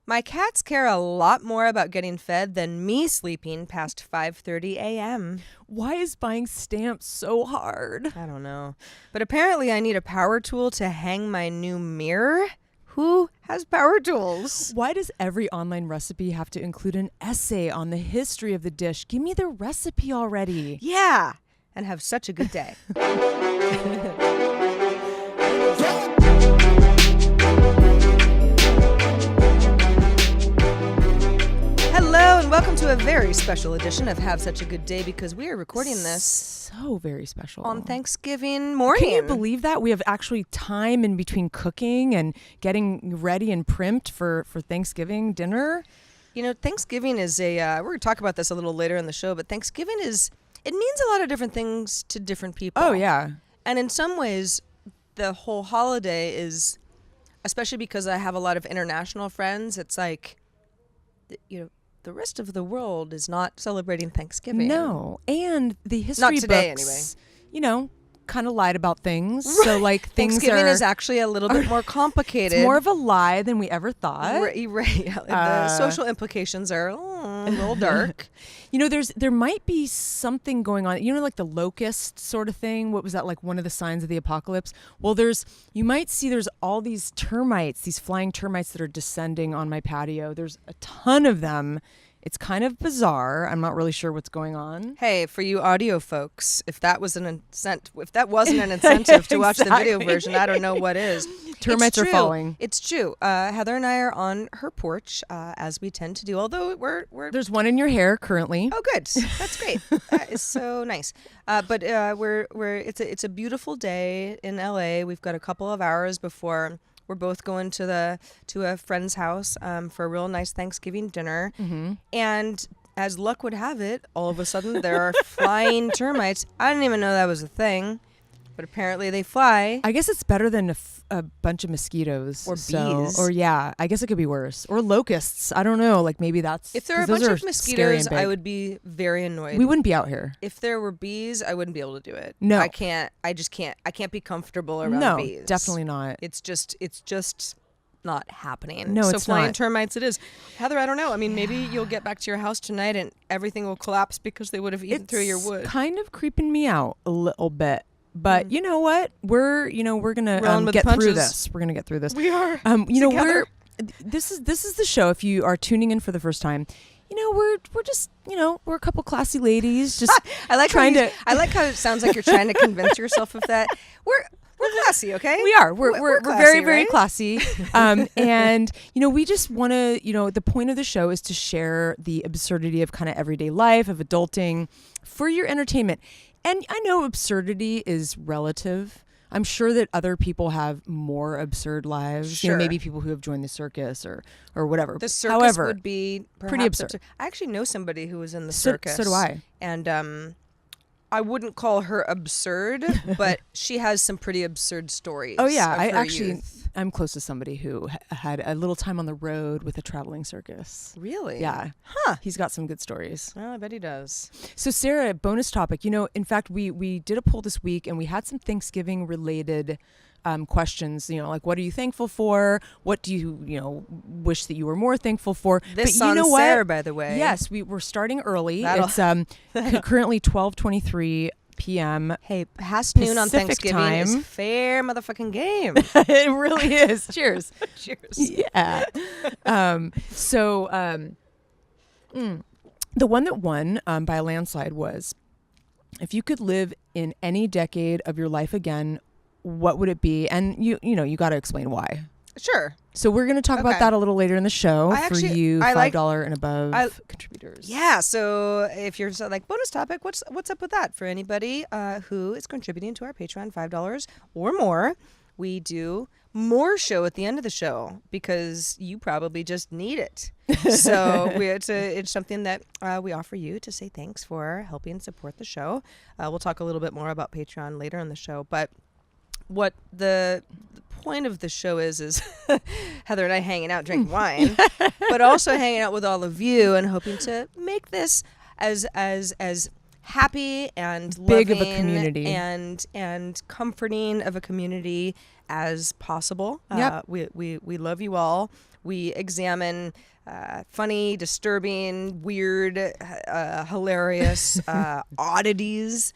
My cats care a lot more about getting fed than me sleeping past 5:30 a.m. Why is buying stamps so hard? I don't know. But apparently I need a power tool to hang my new mirror. Who has power tools? Why does every online recipe have to include an essay on the history of the dish? Give me the recipe already. Yeah, and have such a good day. Hello and welcome to a very special edition of Have Such a Good Day, because we are recording this So very special. on Thanksgiving morning. Can you believe that? We have actually time in between cooking and getting ready and primed for Thanksgiving dinner. You know, Thanksgiving is we're going to talk about this a little later in the show, but Thanksgiving it means a lot of different things to different people. Oh, yeah. And in some ways, the whole holiday is, especially because I have a lot of international friends, it's like, you know, the rest of the world is not celebrating Thanksgiving. No. And the history Not today, books, anyway. You know, kind of lied about things. Right. So, like, things Thanksgiving are... is actually a little bit more complicated. It's more of a lie than we ever thought. Right. The social implications are a little dark. You know, there might be something going on. You know, like the locust sort of thing. What was that, like one of the signs of the apocalypse? Well, you might see there's all these termites, these flying termites that are descending on my patio. There's a ton of them. It's kind of bizarre. I'm not really sure what's going on. Hey, for you audio folks, if that wasn't an incentive to watch the video version, I don't know what is. Termites are falling. It's true. Heather and I are on her porch, as we tend to do. Although we're There's one in your hair currently. Oh, good. That's great. That is so nice. But it's a beautiful day in LA. We've got a couple of hours before we're both going to a friend's house for a real nice Thanksgiving dinner. Mm-hmm. And as luck would have it, all of a sudden there are flying termites. I didn't even know that was a thing, but apparently they fly. I guess it's better than a bunch of mosquitoes. Or bees. Or yeah, I guess it could be worse. Or locasts. I don't know. Like maybe that's... If there were a bunch of mosquitoes, I would be very annoyed. We wouldn't be out here. If there were bees, I wouldn't be able to do it. No. I can't. I just can't. I can't be comfortable around bees. No, definitely not. It's just not happening. No, so it's flying not. termites it is. Heather, I don't know. I mean, maybe you'll get back to your house tonight and everything will collapse because they would have eaten through your wood. It's kind of creeping me out a little bit. But you know what? We're gonna get through this. We're gonna get through this. We are. This is the show. If you are tuning in for the first time, you know we're just we're a couple classy ladies. Just I like how it sounds like you're trying to convince yourself of that. We're classy, okay? We are. We're classy, very, very right? classy. And, we just want to, the point of the show is to share the absurdity of kind of everyday life, of adulting for your entertainment. And I know absurdity is relative. I'm sure that other people have more absurd lives. Sure. Maybe people who have joined the circus or whatever. The circus However, would be pretty absurd. I actually know somebody who was in the circus. So do I. And I wouldn't call her absurd, but she has some pretty absurd stories. Oh yeah, youth. I'm close to somebody who had a little time on the road with a traveling circus. Really? Yeah. Huh. He's got some good stories. Well, I bet he does. So Sarah, bonus topic. In fact, we did a poll this week and we had some Thanksgiving related questions, like what are you thankful for? What do you, wish that you were more thankful for? This but you know Sarah, what? by the way. Yes, we're starting early. It's currently 12:23 p.m. Hey, past noon on Pacific Thanksgiving time. is fair motherfucking game. It really is. Cheers. Cheers. Yeah. The one that won by a landslide was, if you could live in any decade of your life again, what would it be? And you got to explain why. Sure. So we're going to talk about that a little later in the show for you $5 and above contributors. Yeah. So if you're like bonus topic, what's up with that for anybody who is contributing to our Patreon $5 or more? We do more show at the end of the show because you probably just need it. So it's something that we offer you to say thanks for helping support the show. We'll talk a little bit more about Patreon later in the show, but what the point of the show is Heather and I hanging out drinking wine, but also hanging out with all of you and hoping to make this as happy and big loving of a community and comforting of a community as possible. Yep. We love you all. We examine funny, disturbing, weird, hilarious oddities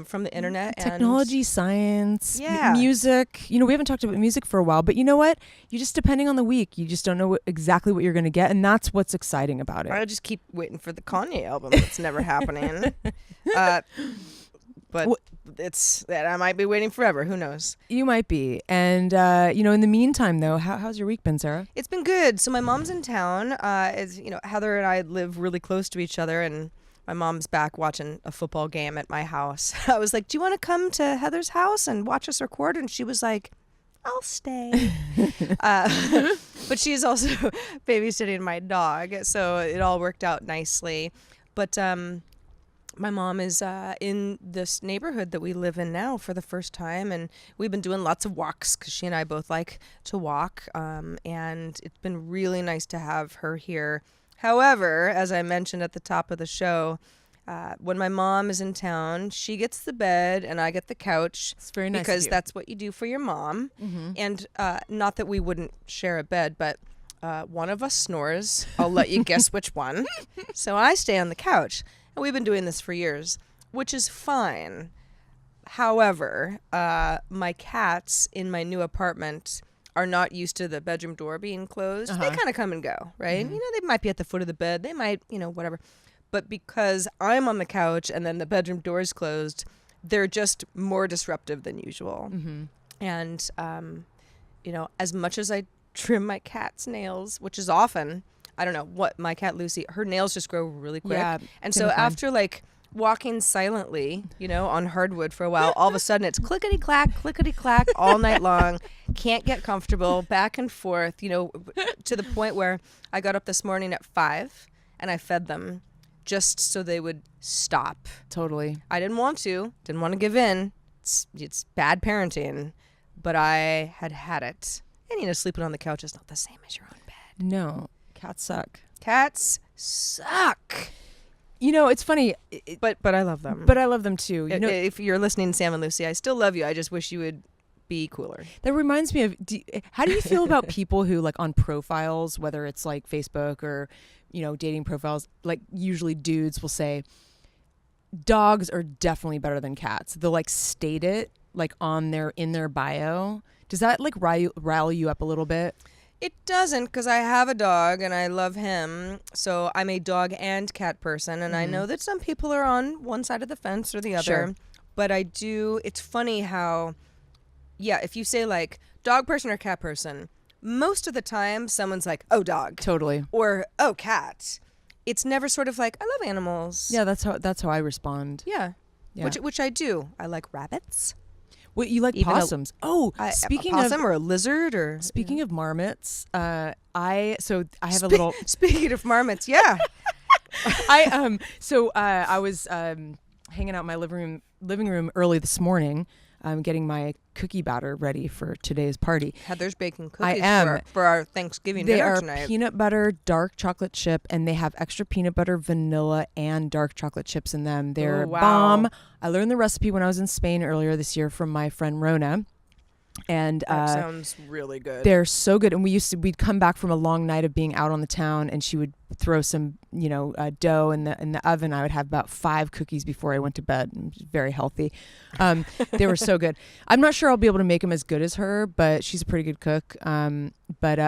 from the internet. Technology, science, Yeah. music. We haven't talked about music for a while, but you know what? You just, depending on the week, you just don't know exactly what you're going to get, and that's what's exciting about it. I just keep waiting for the Kanye album. That's never happening. But it's that I might be waiting forever. Who knows? You might be. And, in the meantime, though, how's your week been, Sarah? It's been good. So my mom's in town. Heather and I live really close to each other, and my mom's back watching a football game at my house. I was like, do you want to come to Heather's house and watch us record? And she was like, I'll stay. But she's also babysitting my dog. So it all worked out nicely. But my mom is in this neighborhood that we live in now for the first time, and we've been doing lots of walks because she and I both like to walk, and it's been really nice to have her here. However, as I mentioned at the top of the show, when my mom is in town, she gets the bed and I get the couch. It's very nice because of you. that's what you do for your mom. Mm-hmm. And not that we wouldn't share a bed, but one of us snores. I'll let you guess which one. So I stay on the couch. And we've been doing this for years, which is fine. However, my cats in my new apartment are not used to the bedroom door being closed. They kind of come and go, right? Mm-hmm. They might be at the foot of the bed. They might, whatever. But because I'm on the couch and then the bedroom door is closed, they're just more disruptive than usual. Mm-hmm. And, as much as I trim my cat's nails, which is often, I don't know what, my cat Lucy, her nails just grow really quick. Yeah, and so after walking silently, on hardwood for a while, all of a sudden it's clickety-clack all night long. Can't get comfortable, back and forth, to the point where I got up this morning at 5 and I fed them just so they would stop. Totally. I didn't want to give in. It's bad parenting, but I had it. And, sleeping on the couch is not the same as your own bed. No, cats suck. Cats suck. It's funny, but I love them. But I love them too. If you're listening, Sam and Lucy, I still love you. I just wish you would be cooler. That reminds me of, how do you feel about people who on profiles, whether it's Facebook or, dating profiles, usually dudes will say, dogs are definitely better than cats. They'll state it in their bio. Does that rile you up a little bit? It doesn't, because I have a dog and I love him. So I'm a dog and cat person. And I know that some people are on one side of the fence or the other. Sure. But I do. It's funny how, if you say dog person or cat person, most of the time someone's like, oh, dog. Totally. Or, oh, cat. It's never sort of I love animals. Yeah, that's how I respond. Yeah. Which I do. I like rabbits. What, you like possums? Speaking a possum or a lizard or speaking of marmots, I have a little. Speaking of marmots, yeah. I was hanging out in my living room early this morning, getting my cookie batter ready for today's party. Heather's baking cookies for our Thanksgiving dinner tonight. They are peanut butter, dark chocolate chip, and they have extra peanut butter, vanilla, and dark chocolate chips in them. They're bomb. I learned the recipe when I was in Spain earlier this year from my friend Rona. And that sounds really good. They're so good. And we'd come back from a long night of being out on the town, and she would throw some, dough in the oven. I would have about 5 cookies before I went to bed. It was very healthy. They were so good. I'm not sure I'll be able to make them as good as her, but she's a pretty good cook.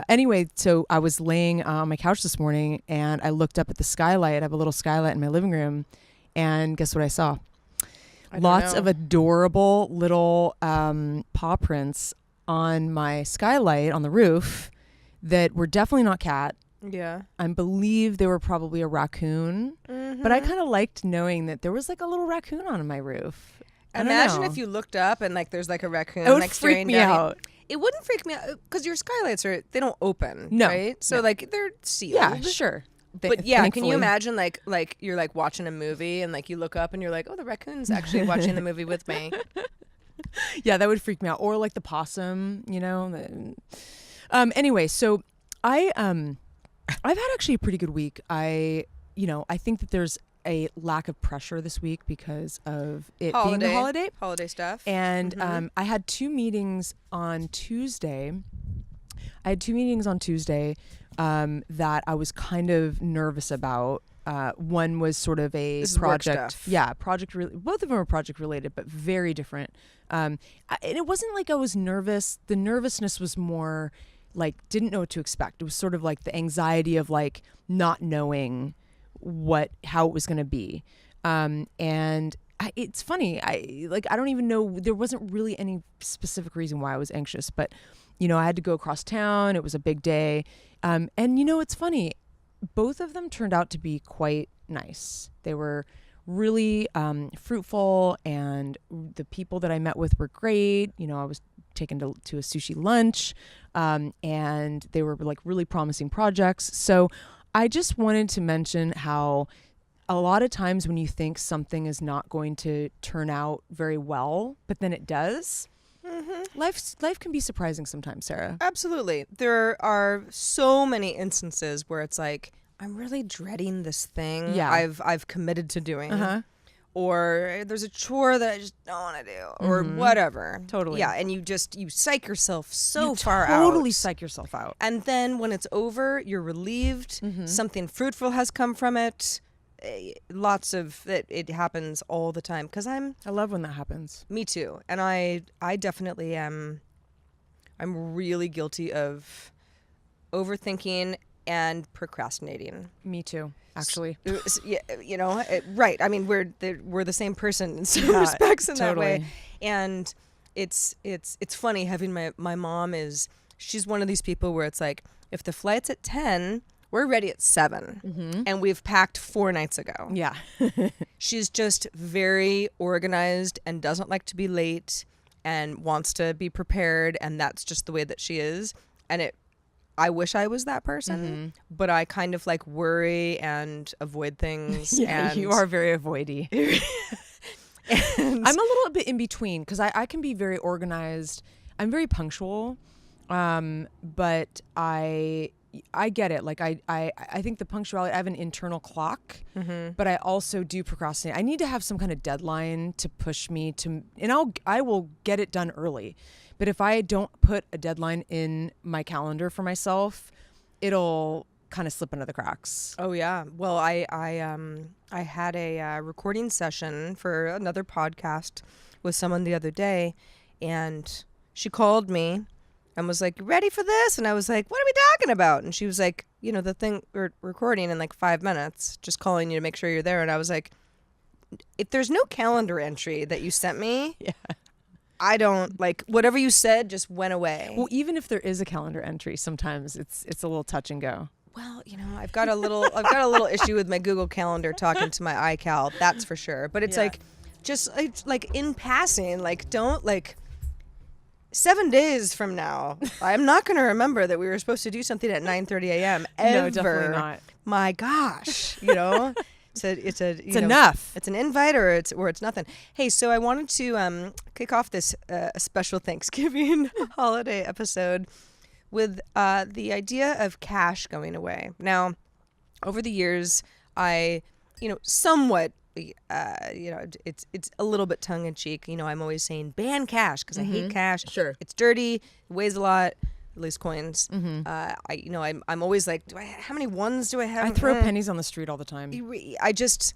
Anyway, so I was laying on my couch this morning, and I looked up at the skylight. I have a little skylight in my living room, and guess what I saw? Lots of adorable little paw prints on my skylight on the roof that were definitely not cat. Yeah. I believe they were probably a raccoon. Mm-hmm. But I kind of liked knowing that there was a little raccoon on my roof. Imagine if you looked up and there's a raccoon. It would freak me out. It wouldn't freak me out because your skylights they don't open. No. Right? So they're sealed. Yeah, sure. But can you imagine you're watching a movie and you look up and you're like, oh, the raccoon's actually watching the movie with me. Yeah, that would freak me out. Or the possum, Anyway, so I've had actually a pretty good week. I think that there's a lack of pressure this week because of it being the holiday stuff. And I had 2 meetings on Tuesday. That I was kind of nervous about. One was sort of a project. Yeah, project. Both of them were project related, but very different. And it wasn't like I was nervous. The nervousness was more like didn't know what to expect. It was sort of like the anxiety of like not knowing how it was going to be. And it's funny. I don't even know. There wasn't really any specific reason why I was anxious, but I had to go across town. It was a big day. And it's funny. Both of them turned out to be quite nice. They were really fruitful, and the people that I met with were great. I was taken to a sushi lunch, and they were like really promising projects. So I just wanted to mention how a lot of times when you think something is not going to turn out very well, but then it does. Life can be surprising sometimes, Sarah. Absolutely. There are so many instances where it's like, I'm really dreading this thing I've committed to doing. Or there's a chore that I just don't want to do, or whatever. Totally. Yeah, and you psych yourself so far out. Totally psych yourself out. And then when it's over, you're relieved. Something fruitful has come from it. Lots of it happens all the time because I love when that happens. Me too. And I definitely am. I'm really guilty of overthinking and procrastinating. Me too, actually. Yeah, right. I mean, we're the same person in some respects in that way. And it's funny having my mom she's one of these people where it's like, if the flight's at 10, we're ready at 7 and we've packed 4 nights ago. Yeah. She's just very organized and doesn't like to be late and wants to be prepared, and that's just the way that she is. And I wish I was that person, but I kind of like worry and avoid things. Yeah, you are very avoidy. I'm a little bit in between because I can be very organized. I'm very punctual, but I get it. Like I think the punctuality, I have an internal clock, but I also do procrastinate. I need to have some kind of deadline to push me to, and I will get it done early. But if I don't put a deadline in my calendar for myself, it'll kind of slip into the cracks. Oh yeah. Well, I had a recording session for another podcast with someone the other day, and she called me and was like, "Ready for this?" And I was like, "What are we talking about?" And she was like, the thing we're recording in like 5 minutes, just calling you to make sure you're there. And I was like, if there's no calendar entry that you sent me, I don't like whatever you said just went away. Well, even if there is a calendar entry, sometimes it's a little touch and go. Well, I've got a little issue with my Google Calendar talking to my iCal, that's for sure. But it's it's like in passing, like don't like 7 dadays from now, I'm not going to remember that we were supposed to do something at 9:30 a.m. ever. No, definitely not. My gosh, It's enough. It's an invite or it's nothing. Hey, so I wanted to kick off this special Thanksgiving holiday episode with the idea of cash going away. Now, over the years, I somewhat it's a little bit tongue in cheek. I'm always saying ban cash because I hate cash. Sure, it's dirty, it weighs a lot. At least coins. I'm always like, how many ones do I have? I throw pennies on the street all the time. I just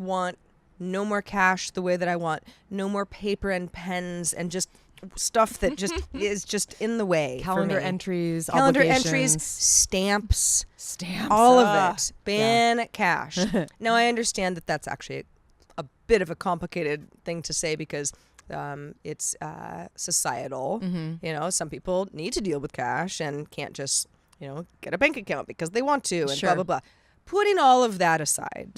want no more cash the way that I want no more paper and pens and just stuff that just is just in the way. Calendar entries, stamps, all of it. Ban cash. Now I understand that that's actually a bit of a complicated thing to say because it's societal. Some people need to deal with cash and can't just get a bank account because they want to and blah blah blah. Putting all of that aside,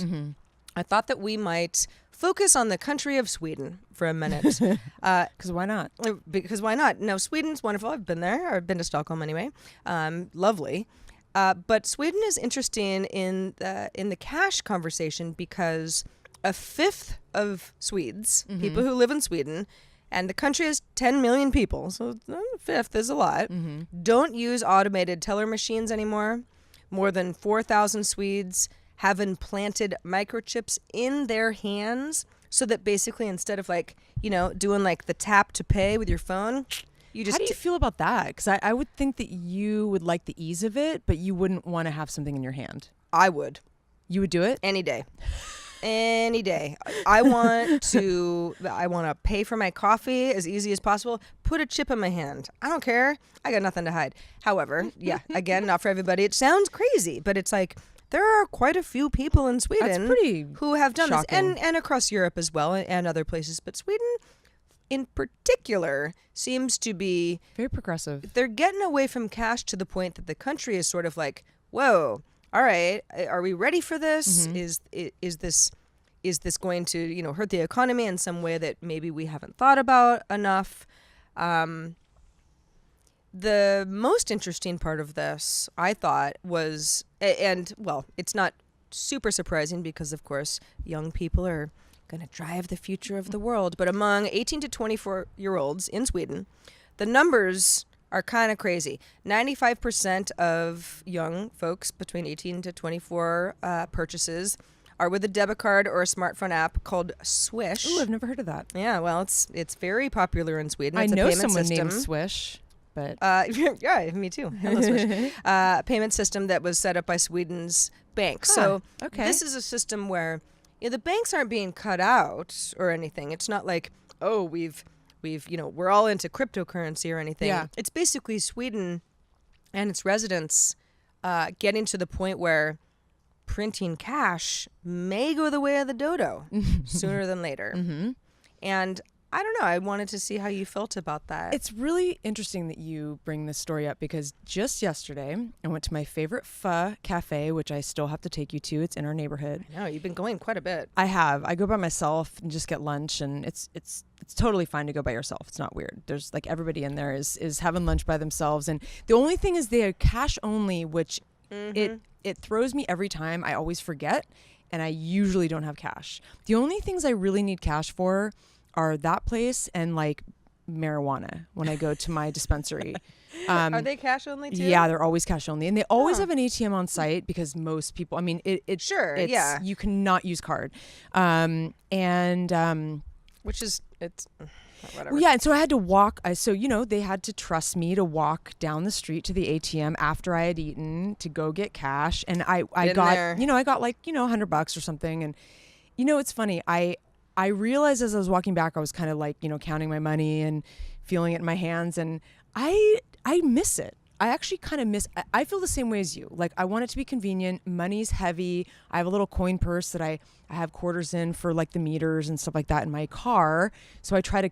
I thought that we might focus on the country of Sweden for a minute. Because why not? Because why not? No, Sweden's wonderful. I've been there. I've been to Stockholm anyway. Lovely. But Sweden is interesting in the cash conversation because a fifth of Swedes, people who live in Sweden, and the country has 10 million people, so a fifth is a lot, don't use automated teller machines anymore. More than 4,000 Swedes have implanted microchips in their hands so that basically instead of like, doing like the tap to pay with your phone, you just... How do you feel about that? Because I would think that you would like the ease of it, but you wouldn't want to have something in your hand. I would. You would do it? Any day. Any day. I want to pay for my coffee as easy as possible. Put a chip in my hand. I don't care. I got nothing to hide. However, yeah, again, not for everybody. It sounds crazy, but it's like there are quite a few people in Sweden who have done shocking. this, and across Europe as well, and other places. But Sweden, in particular, seems to be very progressive. They're getting away from cash to the point that the country is sort of like, whoa. All right, are we ready for this? Mm-hmm. Is this going to hurt the economy in some way that maybe we haven't thought about enough? The most interesting part of this, I thought, was, and well, it's not super surprising because of course young people are going to drive the future of the world. But among 18 to 24-year-olds in Sweden, the numbers are kind of crazy. 95% of young folks between 18 to 24 purchases are with a debit card or a smartphone app called Swish. Ooh, I've never heard of that. Yeah, well, it's very popular in Sweden. It's I know a payment someone system. named Swish, but yeah, me too. Hello, Swish. Payment system that was set up by Sweden's banks. So this is a system where the banks aren't being cut out or anything. It's not like, oh, we're all into cryptocurrency or anything. Yeah. It's basically Sweden and its residents getting to the point where printing cash may go the way of the dodo sooner than later. Mm-hmm. And I don't know. I wanted to see how you felt about that. It's really interesting that you bring this story up because just yesterday I went to my favorite pho cafe, which I still have to take you to. It's in our neighborhood. I know, you've been going quite a bit. I have. I go by myself and just get lunch, and it's totally fine to go by yourself. It's not weird. There's like everybody in there is having lunch by themselves, and the only thing is they are cash only, which it throws me every time. I always forget, and I usually don't have cash. The only things I really need cash for are that place and like marijuana when I go to my dispensary. Are they cash only too? Yeah, they're always cash only, and they always have an ATM on site because most people. I mean, you cannot use card, which is whatever. Well, yeah, and so I had to walk. They had to trust me to walk down the street to the ATM after I had eaten to go get cash, and I got like $100 or something, and it's funny. I realized as I was walking back, I was kind of like, counting my money and feeling it in my hands. And I miss it. I actually kind of miss, I feel the same way as you. Like, I want it to be convenient. Money's heavy. I have a little coin purse that I have quarters in for like the meters and stuff like that in my car. So I try to,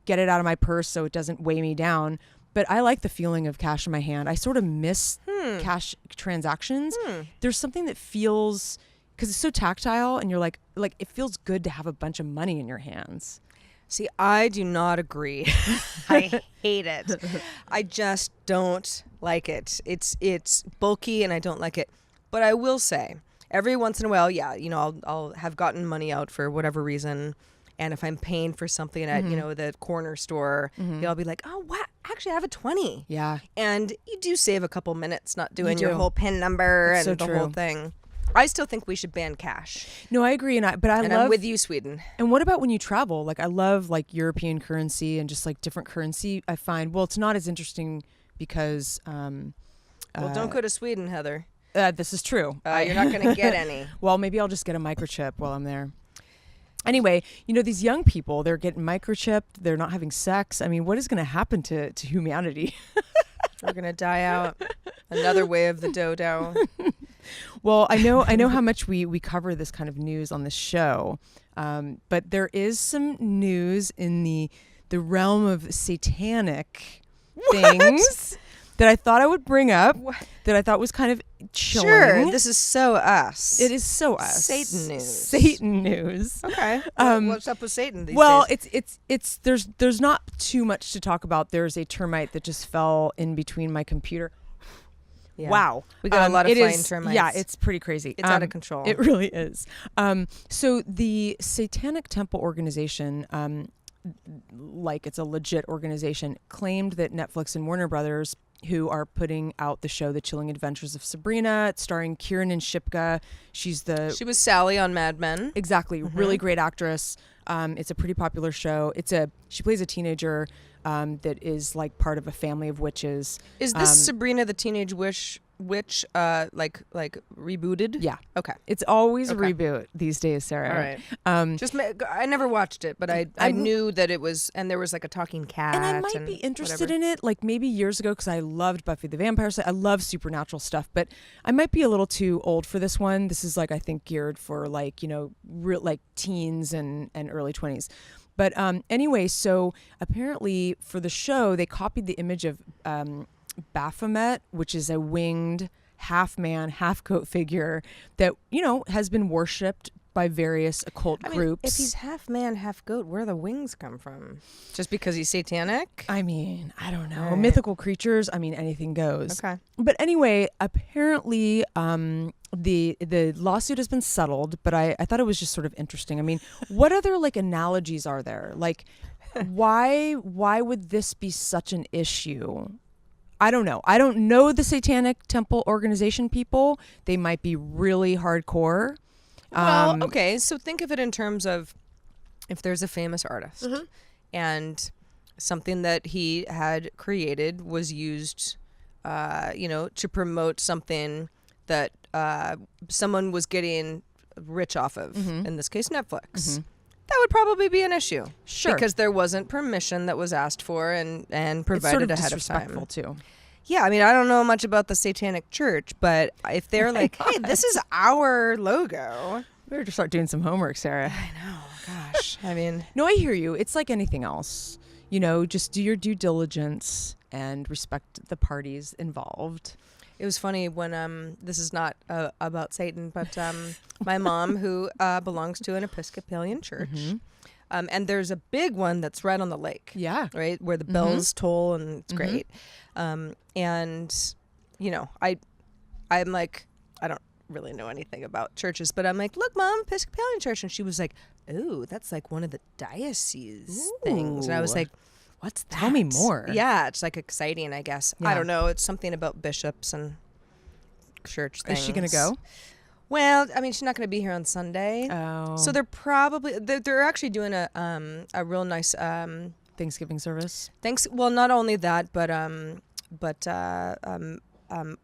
get it out of my purse so it doesn't weigh me down. But I like the feeling of cash in my hand. I sort of miss cash transactions. There's something that feels, because it's so tactile, and you're like it feels good to have a bunch of money in your hands. See, I do not agree. I hate it. I just don't like it. It's bulky, and I don't like it. But I will say, every once in a while, yeah, I'll have gotten money out for whatever reason, and if I'm paying for something at the corner store, I'll be like, oh, wow, actually I have a 20. Yeah, and you do save a couple minutes not doing your whole PIN number and the whole thing. I still think we should ban cash. No, I agree, I'm with you, Sweden. And what about when you travel? Like, I love like European currency and just like different currency. I find it's not as interesting because. Don't go to Sweden, Heather. This is true. You're not going to get any. Well, maybe I'll just get a microchip while I'm there. Anyway, these young people, they're getting microchipped. They're not having sex. I mean, what is going to happen to humanity? We're going to die out. Another way of the dodo. Well, I know how much we cover this kind of news on the show, but there is some news in the realm of satanic things that I thought I would bring up. That I thought was kind of chilling. Sure, this is so us. It is so us. Satan news. Okay. What's up with Satan these days? It's there's not too much to talk about. There's a termite that just fell in between my computer. Yeah. Wow. We got a lot of flying termites. Yeah, it's pretty crazy. It's out of control. It really is. So the Satanic Temple organization, like it's a legit organization, claimed that Netflix and Warner Brothers who are putting out the show The Chilling Adventures of Sabrina. It's starring Kieran and Shipka. She was Sally on Mad Men. Exactly. Really great actress. It's a pretty popular show. She plays a teenager that is like part of a family of witches. Is this Sabrina the Teenage Witch like rebooted? Yeah. Okay. It's always a reboot these days, Sarah. All right. I never watched it, but I knew that it was, and there was like a talking cat. And I might be interested in it, like maybe years ago, because I loved Buffy the Vampire Slayer. I love supernatural stuff, but I might be a little too old for this one. This is like, I think, geared for like, real like teens and early 20s. But anyway, so apparently for the show, they copied the image of Baphomet, which is a winged half man, half goat figure that, has been worshipped by various occult groups. If he's half man, half goat, where do the wings come from? Just because he's satanic? I mean, I don't know. Right. Mythical creatures, anything goes. Okay. But anyway, apparently the lawsuit has been settled, but I thought it was just sort of interesting. I mean, what other like analogies are there? Like, why would this be such an issue? I don't know. I don't know the Satanic Temple organization people. They might be really hardcore. Well, okay. So think of it in terms of if there's a famous artist and something that he had created was used, to promote something that someone was getting rich off of, in this case, Netflix. That would probably be an issue. Sure. Because there wasn't permission that was asked for and provided ahead of time. It's sort of disrespectful, too. Yeah, I mean, I don't know much about the Satanic Church, but if they're like, hey, this is our logo. We better just start doing some homework, Sarah. I know. Gosh. I mean. No, I hear you. It's like anything else. Just do your due diligence and respect the parties involved. It was funny when this is not about Satan, but my mom, who belongs to an Episcopalian church, and there's a big one that's right on the lake. Yeah. Right? Where the bells toll, and it's great. And, I'm like, I don't really know anything about churches, but I'm like, look, Mom, Episcopalian church. And she was like, ooh, that's like one of the diocese things. And I was like, what's that? Tell me more. Yeah, it's like exciting, I guess. Yeah. I don't know. It's something about bishops and church things. Is she going to go? Well, I mean, she's not going to be here on Sunday. Oh. So they're actually doing a real nice Thanksgiving service. Well, not only that, but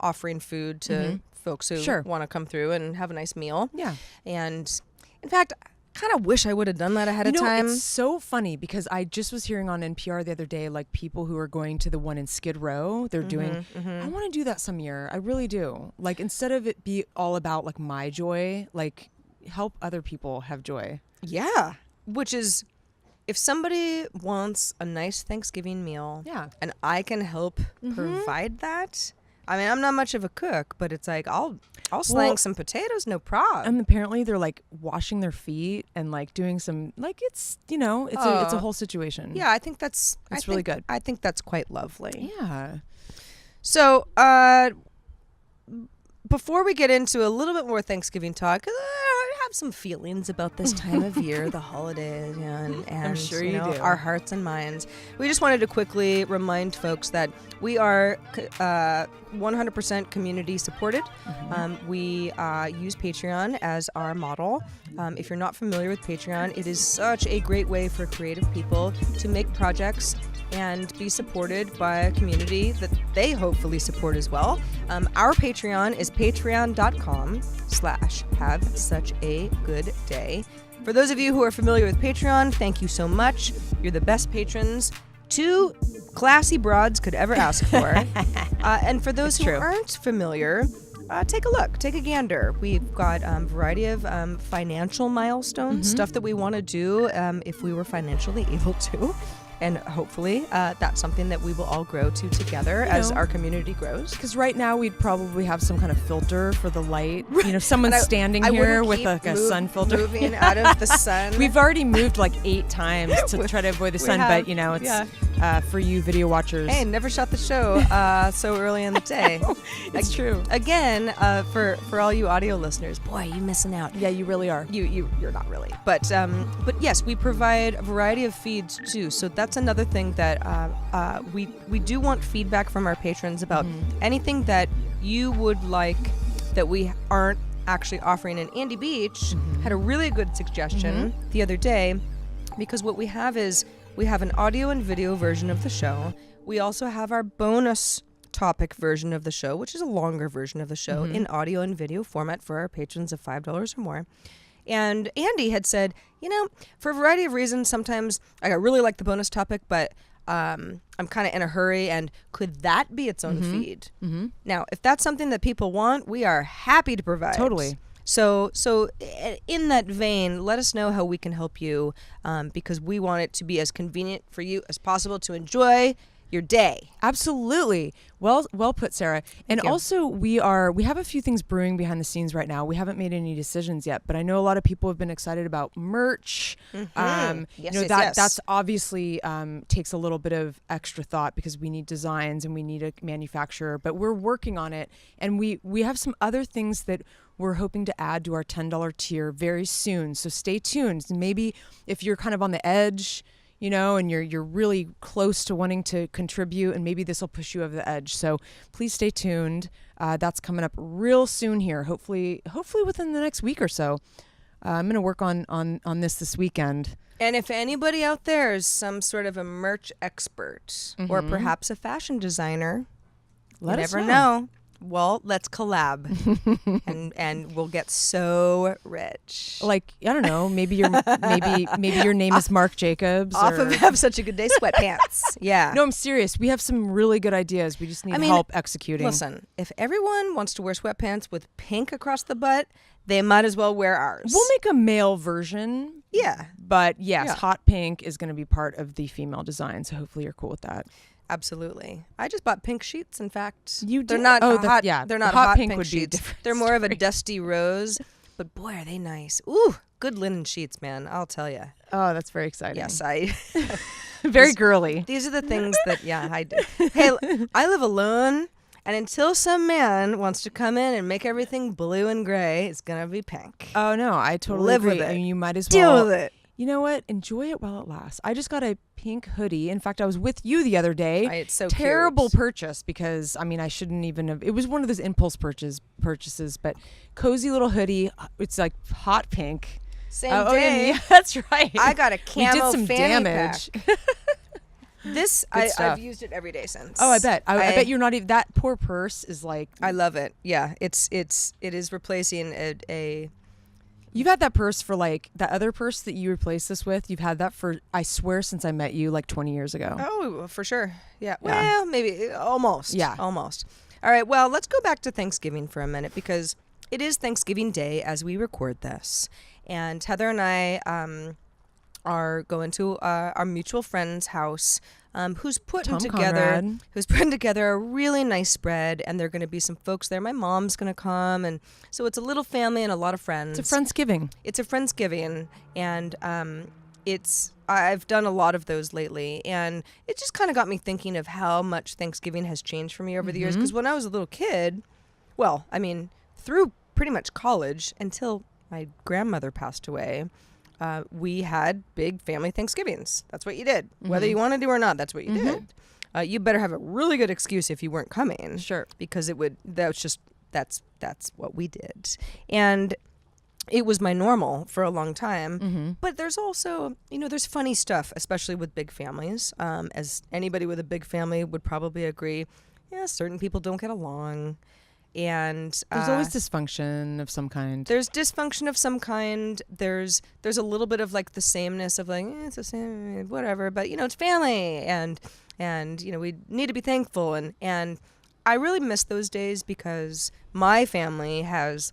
offering food to folks who want to come through and have a nice meal. Yeah. And in fact, I kind of wish I would have done that ahead of time. It's so funny because I just was hearing on NPR the other day, like people who are going to the one in Skid Row, they're doing, I want to do that some year. I really do. Like, instead of it be all about like my joy, like help other people have joy. Yeah. Which is, if somebody wants a nice Thanksgiving meal and I can help provide that, I mean, I'm not much of a cook, but it's like I'll slang some potatoes, no problem. And apparently they're like washing their feet and like doing some, like, it's, it's a whole situation. Yeah, I think that's really good. I think that's quite lovely. Yeah. So, before we get into a little bit more Thanksgiving talk, I have some feelings about this time of year, the holidays, and I'm sure you do. Our hearts and minds. We just wanted to quickly remind folks that we are 100% community supported. We use Patreon as our model. If you're not familiar with Patreon, it is such a great way for creative people to make projects and be supported by a community that they hopefully support as well. Our Patreon is patreon.com/havesuchagoodday. For those of you who are familiar with Patreon, thank you so much. You're the best patrons 2 classy broads could ever ask for. And for those who aren't familiar, take a look, take a gander. We've got a variety of financial milestones, stuff that we want to do if we were financially able to. And hopefully that's something that we will all grow to together as our community grows. Because right now we'd probably have some kind of filter for the light. Someone's standing here with like a sun filter. Moving out of the sun. We've already moved like 8 times to try to avoid the sun, but it's for you video watchers. Hey, never shot the show so early in the day. It's true. Again, for all you audio listeners, boy, you missing out. Yeah, you really are. You're not really, but yes, we provide a variety of feeds too. So that's another thing that we do want feedback from our patrons about anything that you would like that we aren't actually offering. And Andy Beach had a really good suggestion the other day, because what we have is we have an audio and video version of the show. We also have our bonus topic version of the show, which is a longer version of the show in audio and video format for our patrons of $5 or more. And Andy had said, for a variety of reasons, sometimes I really like the bonus topic, but I'm kind of in a hurry, and could that be its own feed? Now, if that's something that people want, we are happy to provide. Totally. So in that vein, let us know how we can help you, because we want it to be as convenient for you as possible to enjoy your day. Absolutely. Well put, Sarah. And also we have a few things brewing behind the scenes right now. We haven't made any decisions yet, but I know a lot of people have been excited about merch. That's obviously takes a little bit of extra thought, because we need designs and we need a manufacturer, but we're working on it. And we have some other things that we're hoping to add to our $10 tier very soon. So stay tuned. Maybe if you're kind of on the edge, and you're really close to wanting to contribute, and maybe this will push you over the edge. So please stay tuned. That's coming up real soon here. Hopefully within the next week or so. I'm going to work on this weekend. And if anybody out there is some sort of a merch expert or perhaps a fashion designer, let us never know. Well, let's collab, and we'll get so rich. Like, I don't know, maybe your name is Marc Jacobs. Off of Have Such a Good Day sweatpants. Yeah. No, I'm serious. We have some really good ideas. We just need help executing. Listen, if everyone wants to wear sweatpants with pink across the butt, they might as well wear ours. We'll make a male version. Yeah. But yes, hot pink is going to be part of the female design. So hopefully you're cool with that. Absolutely. I just bought pink sheets. In fact, they're not hot. Yeah, they're not hot pink would sheets. They're more of a dusty rose, but boy, are they nice. Ooh, good linen sheets, man. I'll tell you. Oh, that's very exciting. Yes, very girly. These are the things that I do. Hey, I live alone, and until some man wants to come in and make everything blue and gray, it's gonna be pink. Oh no, I totally live agree. with it. I mean, you might as well deal with it. You know what? Enjoy it while it lasts. I just got a pink hoodie. In fact, I was with you the other day. It's so terrible cute. Purchase, because I shouldn't even have. It was one of those impulse purchases, but cozy little hoodie. It's like hot pink. Same day. Yeah, that's right. I got a camo we did some fanny damage. pack. This I've used it every day since. Oh, I bet. I bet you're not even. That poor purse is like. I love it. Yeah, it is replacing a. You've had that purse for like that other purse that you replaced this with. You've had that for, I swear, since I met you like 20 years ago. Oh, for sure. Yeah. Well, maybe almost. Yeah. Almost. All right. Well, let's go back to Thanksgiving for a minute, because it is Thanksgiving Day as we record this. And Heather and I are going to our mutual friend's house, who's putting together a really nice spread, and there are going to be some folks there. My mom's going to come, and so it's a little family and a lot of friends. It's a Friendsgiving. And I've done a lot of those lately, and it just kind of got me thinking of how much Thanksgiving has changed for me over the years. Because when I was a little kid, through pretty much college until my grandmother passed away, we had big family Thanksgivings. That's what you did. Whether you wanted to or not, that's what you did. You better have a really good excuse if you weren't coming. Sure. Because that's what we did. And it was my normal for a long time. But there's also, there's funny stuff, especially with big families. As anybody with a big family would probably agree, certain people don't get along. And there's always dysfunction of some kind. There's dysfunction of some kind. There's a little bit of like the sameness of like, it's the same, whatever. But it's family, and we need to be thankful. And I really miss those days, because my family has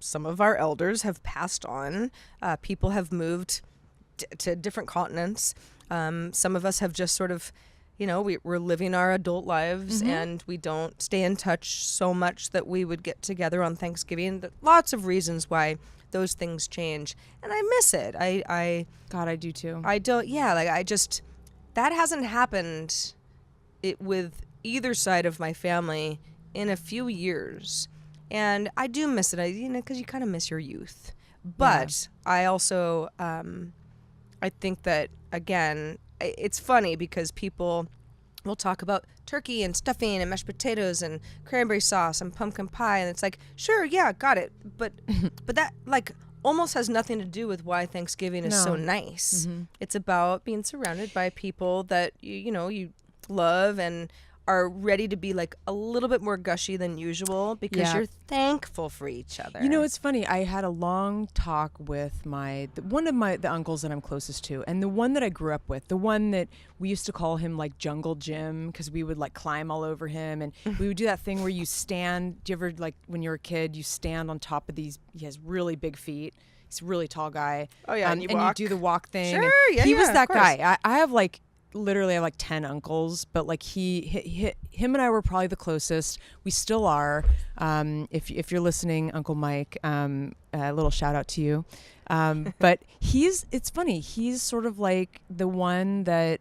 some of our elders have passed on. People have moved to different continents. Some of us have just sort of. We're living our adult lives, and we don't stay in touch so much that we would get together on Thanksgiving. Lots of reasons why those things change, and I miss it. God, I do too. I don't. Yeah, that hasn't happened with either side of my family in a few years. And I do miss it, because you kind of miss your youth. But I also, I think that, again, it's funny because people will talk about turkey and stuffing and mashed potatoes and cranberry sauce and pumpkin pie. And it's like, sure, yeah, got it. But that, like, almost has nothing to do with why Thanksgiving is so nice. It's about being surrounded by people that, you love and are ready to be like a little bit more gushy than usual because you're thankful for each other. It's funny. I had a long talk with one of the uncles that I'm closest to, and the one that I grew up with, the one that we used to call him like Jungle Jim because we would like climb all over him, and we would do that thing where you stand. Do you ever, like when you were a kid, you stand on top of these? He has really big feet. He's a really tall guy. Oh yeah, and you do the walk thing. Sure, he was that guy. I have like. Literally, I have like 10 uncles, but like him and I were probably the closest. We still are. If you're listening, Uncle Mike, a little shout out to you. But it's funny. He's sort of like the one that,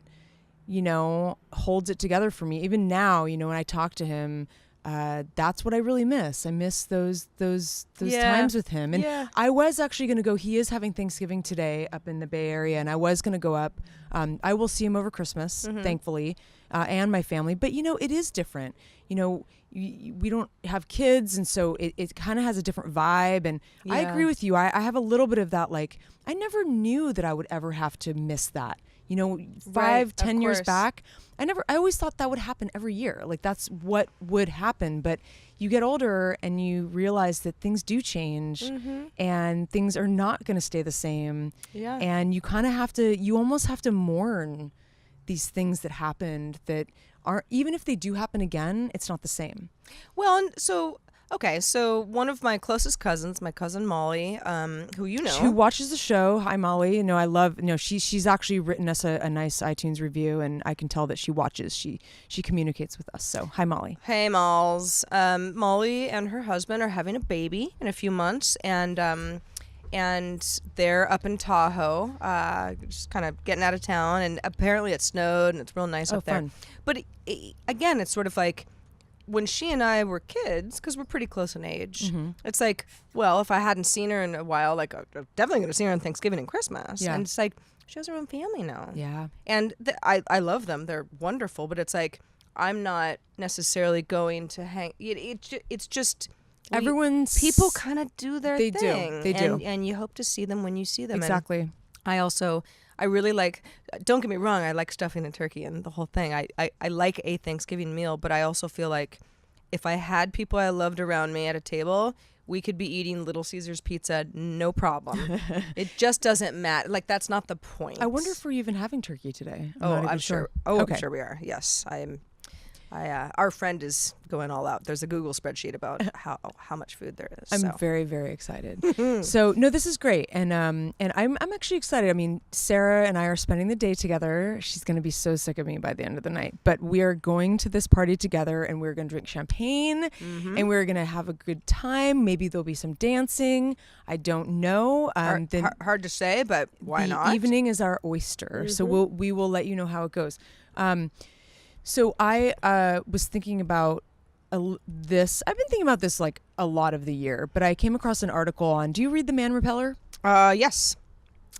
holds it together for me. Even now, when I talk to him, that's what I really miss. I miss those times with him. And I was actually going to go. He is having Thanksgiving today up in the Bay Area, and I was going to go up. I will see him over Christmas, thankfully, and my family. But it is different. We don't have kids, and so it kind of has a different vibe. And I agree with you. I have a little bit of that. Like, I never knew that I would ever have to miss that. 5-10 years back, I always thought that would happen every year. Like, that's what would happen. But you get older and you realize that things do change and things are not going to stay the same. Yeah. And you kind of you almost have to mourn these things that happened that aren't, even if they do happen again, it's not the same. Well, and so one of my closest cousins, my cousin Molly, who watches the show. Hi, Molly. I love. She's actually written us a nice iTunes review, and I can tell that she watches. She communicates with us. So, hi, Molly. Hey, Malls. Molly and her husband are having a baby in a few months, and they're up in Tahoe, just kind of getting out of town. And apparently, it snowed, and it's real nice up there. Fun. But again, it's sort of like, when she and I were kids, because we're pretty close in age, it's like, well, if I hadn't seen her in a while, like, I'm definitely going to see her on Thanksgiving and Christmas. Yeah. And it's like, she has her own family now. Yeah. And I love them. They're wonderful. But it's like, I'm not necessarily going to hang. It's just... people kind of do their thing. They do. And you hope to see them when you see them. Exactly. And I really like, don't get me wrong, I like stuffing and turkey and the whole thing. I like a Thanksgiving meal, but I also feel like if I had people I loved around me at a table, we could be eating Little Caesars pizza, no problem. It just doesn't matter. Like, that's not the point. I wonder if we're even having turkey today. I'm sure. Okay. I'm sure we are. Yes, I am. Our friend is going all out. There's a Google spreadsheet about how much food there is. I'm very, very excited. So no, this is great, and I'm actually excited. I mean, Sarah and I are spending the day together. She's going to be so sick of me by the end of the night, but we are going to this party together, and we're going to drink champagne, and we're going to have a good time. Maybe there'll be some dancing. I don't know. Hard to say, but why not? The evening is our oyster, so we will let you know how it goes. So I was thinking about this. I've been thinking about this like a lot of the year, but I came across an article on. Do you read The Man Repeller? Yes,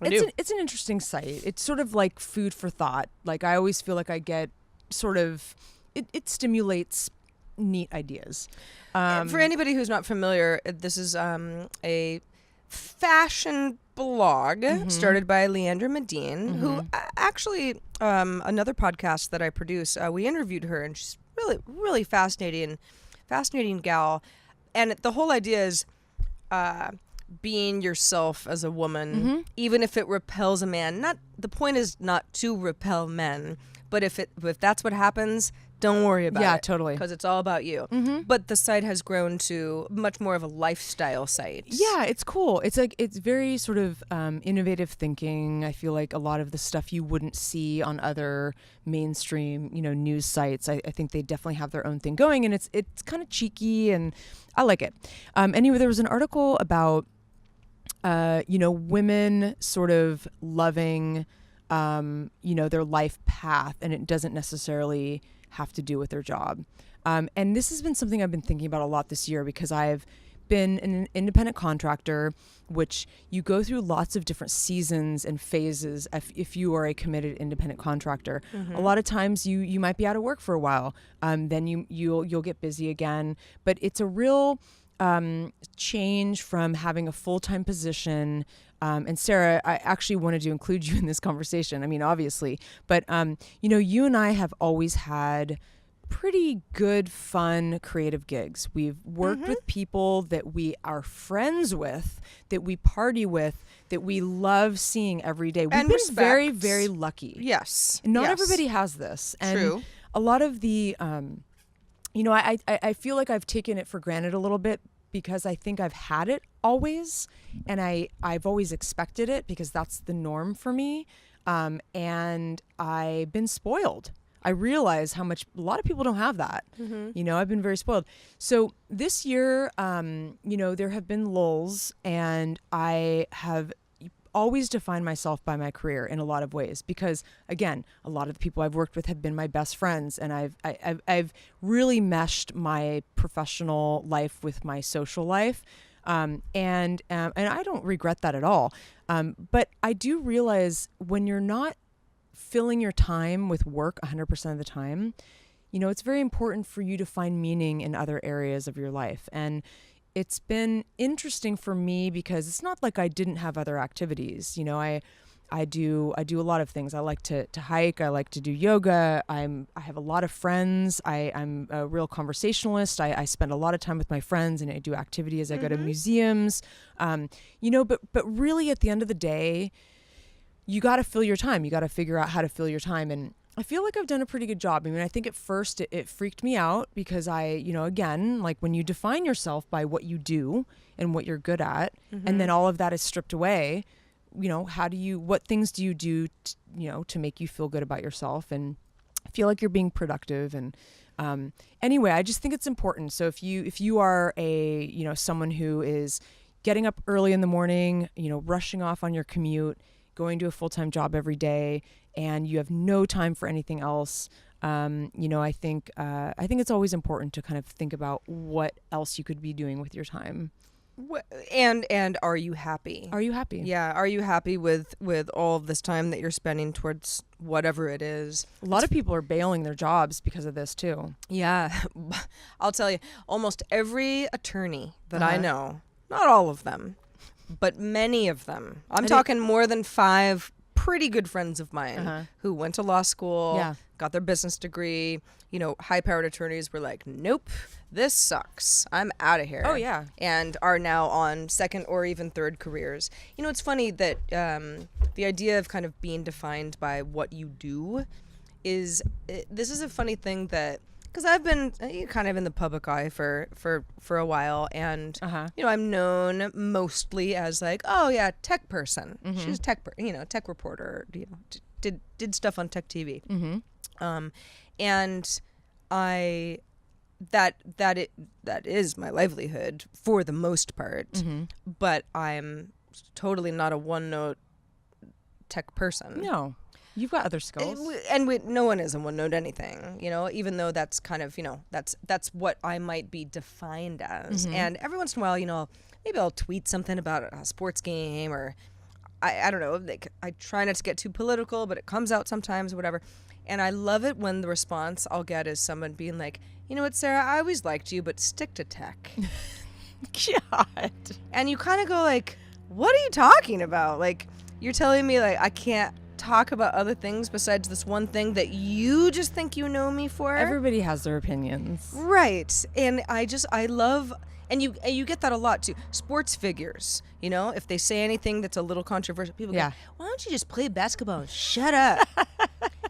I do. It's an interesting site. It's sort of like food for thought. Like, I always feel like I get sort of. It stimulates neat ideas. For anybody who's not familiar, this is a fashion blog started by Leandra Medine, who actually another podcast that I produce, we interviewed her, and she's really fascinating gal. And the whole idea is being yourself as a woman, even if it repels a man. The point is not to repel men, but if that's what happens, don't worry about it. Yeah, totally. Because it's all about you. But the site has grown to much more of a lifestyle site. Yeah, it's cool. It's very sort of innovative thinking. I feel like a lot of the stuff you wouldn't see on other mainstream, news sites. I think they definitely have their own thing going, and it's kind of cheeky, and I like it. Anyway, there was an article about women sort of loving their life path, and it doesn't necessarily have to do with their job. And this has been something I've been thinking about a lot this year, because I've been an independent contractor, which you go through lots of different seasons and phases if you are a committed independent contractor. A lot of times you might be out of work for a while, then you'll get busy again, but it's a real change from having a full-time position. And Sarah, I actually wanted to include you in this conversation. I mean, obviously, but you and I have always had pretty good, fun, creative gigs. We've worked with people that we are friends with, that we party with, that we love seeing every day. We've And been respect. very, very lucky. Yes. And not Yes. everybody has this. And True. a lot of the, I feel like I've taken it for granted a little bit, because I think I've had it always, and I've always expected it because that's the norm for me. And I've been spoiled. I realize how much a lot of people don't have that. I've been very spoiled. So this year, there have been lulls, and I have always defined myself by my career in a lot of ways, because again, a lot of the people I've worked with have been my best friends, and I've really meshed my professional life with my social life. And I don't regret that at all. But I do realize when you're not filling your time with work 100% of the time, it's very important for you to find meaning in other areas of your life. And it's been interesting for me because it's not like I didn't have other activities. I do a lot of things. I like to hike. I like to do yoga. I have a lot of friends. I'm a real conversationalist. I spend a lot of time with my friends, and I do activities. I go to museums. But really at the end of the day, you got to fill your time. You got to figure out how to fill your time. And I feel like I've done a pretty good job. I mean, I think at first it freaked me out because again, like when you define yourself by what you do and what you're good at, and then all of that is stripped away, what things do you do, to make you feel good about yourself and feel like you're being productive? And anyway, I just think it's important. So if you are someone who is getting up early in the morning, rushing off on your commute, going to a full-time job every day, and you have no time for anything else, I think it's always important to kind of think about what else you could be doing with your time. And are you happy? Are you happy? Yeah. Are you happy with all of this time that you're spending towards whatever it is? A lot of people are bailing their jobs because of this too. Yeah. I'll tell you, almost every attorney that I know, not all of them, but many of them, I'm talking more than 5 pretty good friends of mine who went to law school, got their business degree, high-powered attorneys were like, nope, this sucks. I'm out of here. Oh, yeah. And are now on second or even third careers. It's funny that the idea of kind of being defined by what you do this is a funny thing that, because I've been kind of in the public eye for a while, and I'm known mostly as like, oh yeah, tech person. She's tech reporter. Did stuff on tech TV. And that is my livelihood for the most part. But I'm totally not a one-note tech person. No. You've got other skills. No one is a one-note anything, even though that's kind of, that's what I might be defined as. And every once in a while, maybe I'll tweet something about a sports game, or I don't know. I try not to get too political, but it comes out sometimes or whatever. And I love it when the response I'll get is someone being like, you know what, Sarah, I always liked you, but stick to tech. God. And you kind of go like, what are you talking about? Like, you're telling me like I can't talk about other things besides this one thing that you just think you know me for? Everybody has their opinions. Right. And I love, and you get that a lot too. Sports figures, if they say anything that's a little controversial, people go, why don't you just play basketball and shut up?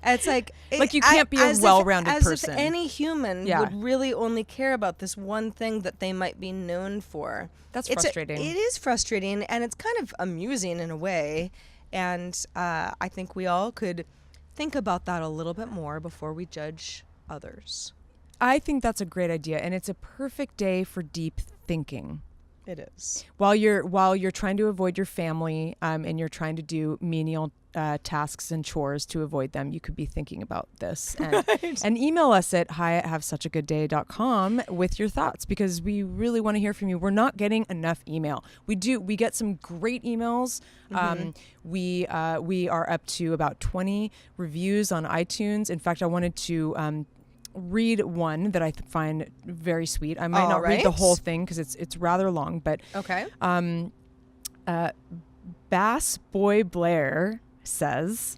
And it's like you can't be a well-rounded person. As if any human would really only care about this one thing that they might be known for. That's frustrating. It is frustrating, and it's kind of amusing in a way. And I think we all could think about that a little bit more before we judge others. I think that's a great idea, and it's a perfect day for deep thinking. It is. While you're trying to avoid your family, and you're trying to do menial tasks and chores to avoid them, you could be thinking about this. And, Right. and email us at hi@havesuchagoodday.com with your thoughts, because we really want to hear from you. We're not getting enough email. We get some great emails. We are up to about 20 reviews on iTunes. In fact, I wanted to read one that I find very sweet. I might not read the whole thing because it's rather long, but Okay. Bass Boy Blair says,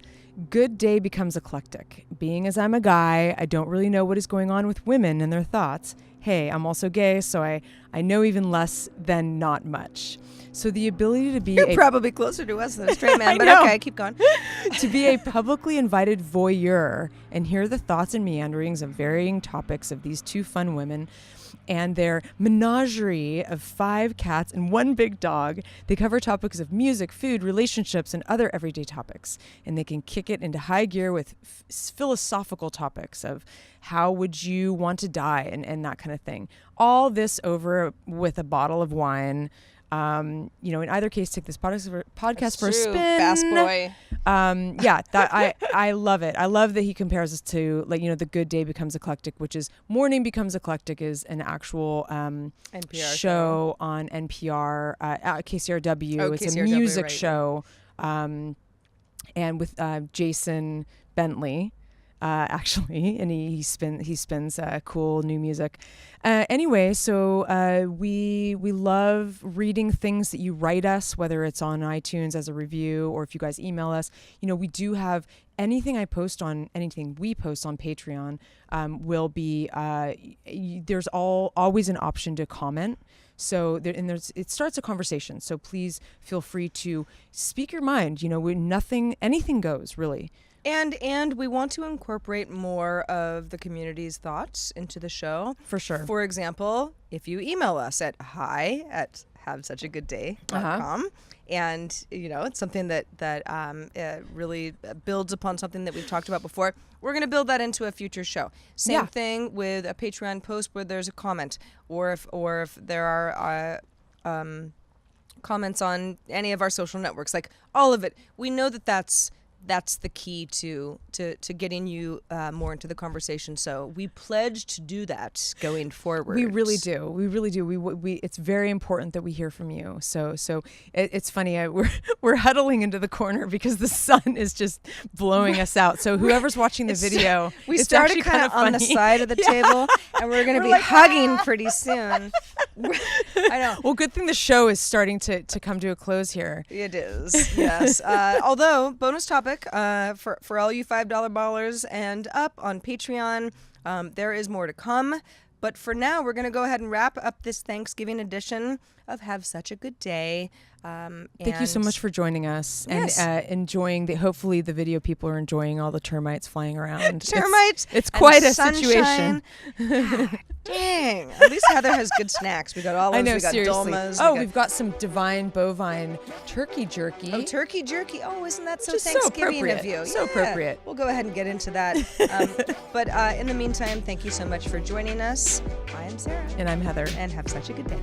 "Good day becomes eclectic. Being as I'm a guy, I don't really know what is going on with women and their thoughts. Hey, I'm also gay, so I know even less than not much." So the ability to be You're probably closer to us than a straight man, but know. okay, keep going. to be a publicly invited voyeur and hear the thoughts and meanderings of varying topics of these two fun women and their menagerie of 5 cats and 1 big dog. They cover topics of music, food, relationships, and other everyday topics. And they can kick it into high gear with philosophical topics of how would you want to die and that kind of thing. All this over with a bottle of wine. In either case, take this podcast for a spin. Fast boy. I love it. I love that he compares us to, the good day becomes eclectic, which is morning becomes eclectic is an actual NPR show on NPR, KCRW. Oh, it's KCRW, a music right. show, and with Jason Bentley. Actually, and he spins cool new music. Anyway, so we love reading things that you write us, whether it's on iTunes as a review or if you guys email us. We do have anything we post on Patreon will be there's always an option to comment. So it starts a conversation. So please feel free to speak your mind. Anything goes really. And we want to incorporate more of the community's thoughts into the show. For sure. For example, if you email us at hi@havesuchagoodday.com, and it's something that really builds upon something that we've talked about before, we're going to build that into a future show. Same thing with a Patreon post where there's a comment, or if there are comments on any of our social networks, like all of it. We know that's the key to getting you more into the conversation. So we pledge to do that going forward. We really do. We it's very important that we hear from you. So it's funny. We're huddling into the corner because the sun is just blowing us out. So whoever's watching the video, we it's started kind of on the side of the table, and we're going to be hugging pretty soon. I know. Well, good thing the show is starting to come to a close here. It is, yes. Although, bonus topic for all you $5 ballers and up on Patreon, there is more to come. But for now, we're going to go ahead and wrap up this Thanksgiving edition of Have Such a Good Day. Thank you so much for joining us Yes. and enjoying hopefully the video people are enjoying all the termites flying around. Termites. It's quite a sunshine. situation. Dang. At least Heather has good snacks. We got olives, I know, we got seriously. dolmas. We've got some divine bovine turkey jerky. Oh, turkey jerky. Oh, isn't that so Just so Thanksgiving appropriate. of you? So appropriate. We'll go ahead and get into that. But in the meantime, thank you so much for joining us. I am Sarah. And I'm Heather. And have such a good day.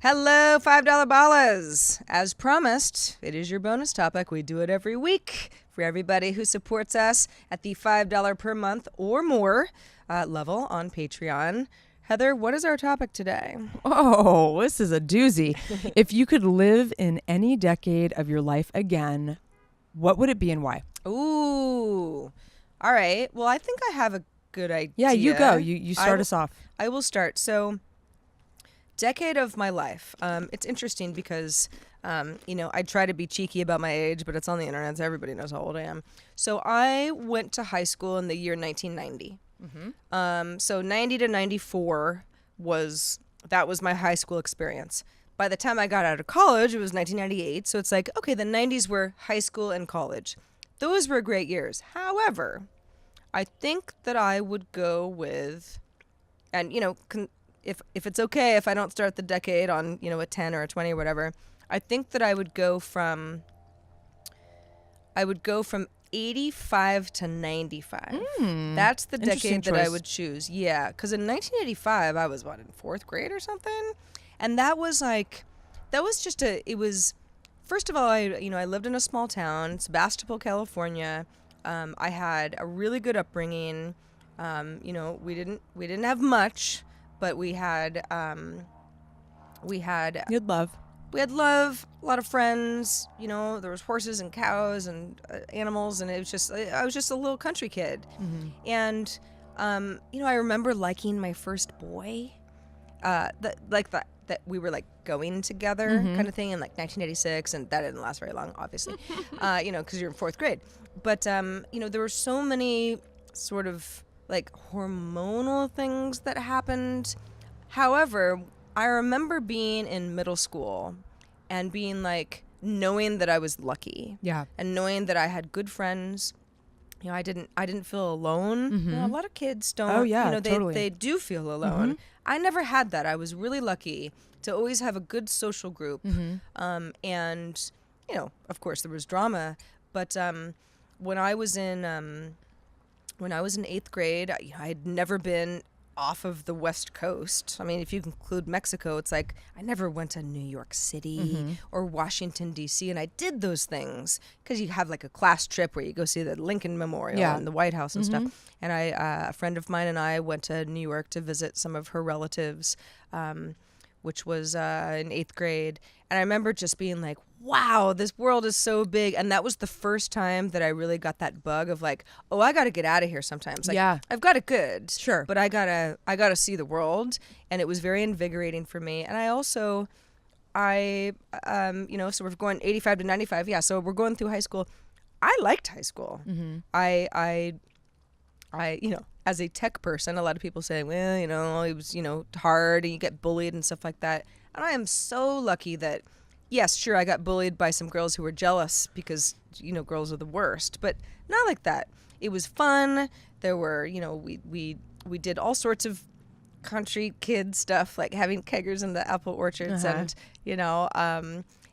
Hello, $5 ballas. As promised, it is your bonus topic. We do it every week for everybody who supports us at the $5 per month or more level on Patreon. Heather, what is our topic today? Oh, this is a doozy. If you could live in any decade of your life again, what would it be and why? Ooh. All right. Well, I think I have a good idea. Yeah, you go. You start us off. I will start. So, decade of my life. It's interesting because, I try to be cheeky about my age, but it's on the internet, so everybody knows how old I am. So I went to high school in the year 1990. Mm-hmm. So 90 to 94 was my high school experience. By the time I got out of college, it was 1998. So it's like, okay, the 90s were high school and college. Those were great years. However, I think that I would go with, and if it's okay if I don't start the decade on a 10 or a 20 or whatever, I think that I would go from 85 to 95. That's the decade that I would choose. Yeah, because in 1985, I was, in fourth grade or something? And that was just first of all, I lived in a small town, Sebastopol, California. I had a really good upbringing. We didn't have much, but we had You had love. We had love, a lot of friends. There was horses and cows and animals, and I was just a little country kid. And I remember liking my first boy, that we were like going together kind of thing in like 1986, and that didn't last very long, obviously, because you're in fourth grade. But there were so many sort of like hormonal things that happened. However, I remember being in middle school and being like, knowing that I was lucky. Yeah. And knowing that I had good friends. I didn't feel alone. A lot of kids don't. Oh, yeah, totally. They do feel alone. I never had that. I was really lucky to always have a good social group. And, of course there was drama, but when I was in eighth grade, I had never been off of the West Coast. I mean, if you include Mexico, it's like I never went to New York City or Washington, D.C., and I did those things because you have like a class trip where you go see the Lincoln Memorial and the White House and stuff. And a friend of mine and I went to New York to visit some of her relatives, which was in eighth grade. And I remember just being like, wow, this world is so big. And that was the first time that I really got that bug of like, oh, I got to get out of here sometimes. Like, yeah. I've got it good. Sure. But I gotta see the world. And it was very invigorating for me. And I also, so we're going 85 to 95. Yeah. So we're going through high school. I liked high school. I as a tech person, a lot of people say, well, it was, hard and you get bullied and stuff like that. And I am so lucky that, yes, sure, I got bullied by some girls who were jealous because, girls are the worst, but not like that. It was fun. There were, we did all sorts of country kid stuff, like having keggers in the apple orchards and,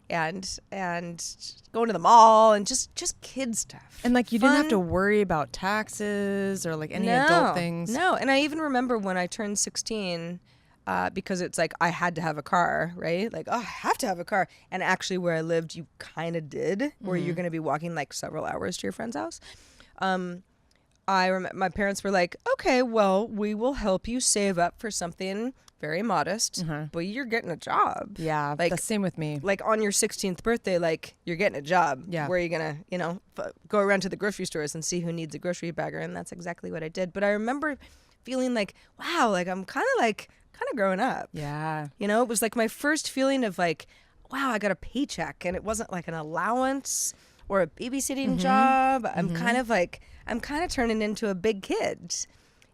and going to the mall and just kid stuff. And like you didn't have to worry about taxes or like any adult things. No, and I even remember when I turned 16, because it's like I had to have a car, right? Like, oh, I have to have a car. And actually where I lived, you kind of did, where you're going to be walking like several hours to your friend's house. I remember my parents were like, okay, well, we will help you save up for something very modest, but you're getting a job. Yeah, like, the same with me. Like on your 16th birthday, like you're getting a job. Yeah. Where you're going to, go around to the grocery stores and see who needs a grocery bagger. And that's exactly what I did. But I remember feeling like, wow, like I'm kind of growing up. Yeah. It was like my first feeling of like, wow, I got a paycheck, and it wasn't like an allowance or a babysitting job. I'm kind of turning into a big kid.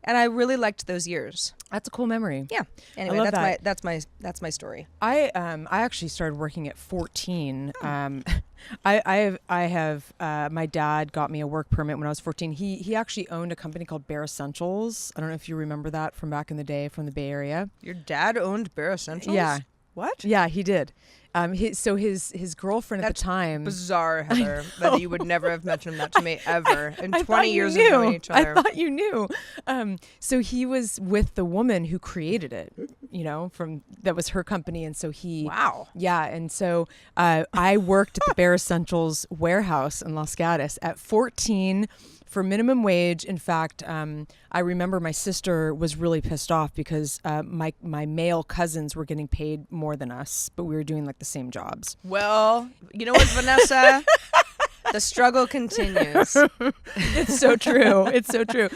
And I really liked those years. That's a cool memory. Yeah. Anyway, that's my story. I actually started working at 14. I have my dad got me a work permit when I was 14. He actually owned a company called Bare Essentials. I don't know if you remember that from back in the day from the Bay Area. Your dad owned Bare Essentials? Yeah. What? Yeah, he did. His girlfriend at the time. Bizarre, Heather, that you would never have mentioned that to me ever in 20 years of knew. knowing each other. I thought you knew. So he was with the woman who created it, that was her company. And so Wow. Yeah. And so I worked at the Bare Essentials warehouse in Los Gatos at 14 for minimum wage. In fact, I remember my sister was really pissed off because my male cousins were getting paid more than us, but we were doing like the same jobs. Well, you know what, Vanessa? The struggle continues. It's so true. It's so true.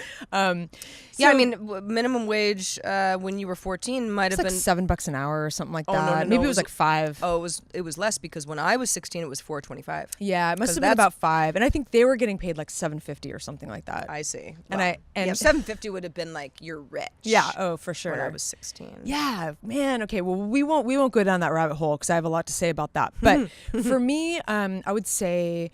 Yeah, I mean, minimum wage when you were 14 might have like been $7 an hour or something like Oh, that. no, Maybe it was like $5. Oh, it was less because when I was 16, it was $4.25. Yeah, it must have been about $5, and I think they were getting paid like $7.50 or something like that. I see. And well, and yeah, $7.50 would have been like you're rich. Yeah. Oh, for sure. When I was 16. Yeah, man. Okay. Well, we won't go down that rabbit hole because I have a lot to say about that. But for me, I would say,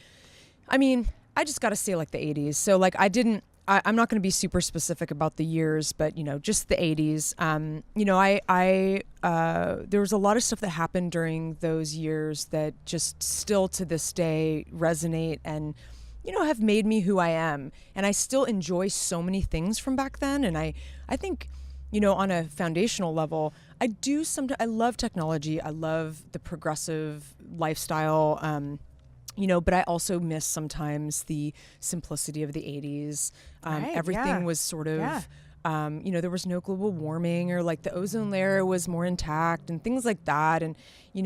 I mean, I just got to say like the 80s. So like I'm not going to be super specific about the years, but just the 80s. There was a lot of stuff that happened during those years that just still to this day resonate. And have made me who I am. And I still enjoy so many things from back then. And I think, on a foundational level, I love technology. I love the progressive lifestyle. But I also miss sometimes the simplicity of the 80s. Right, Everything was sort of, there was no global warming, or like the ozone layer was more intact and things like that. And, I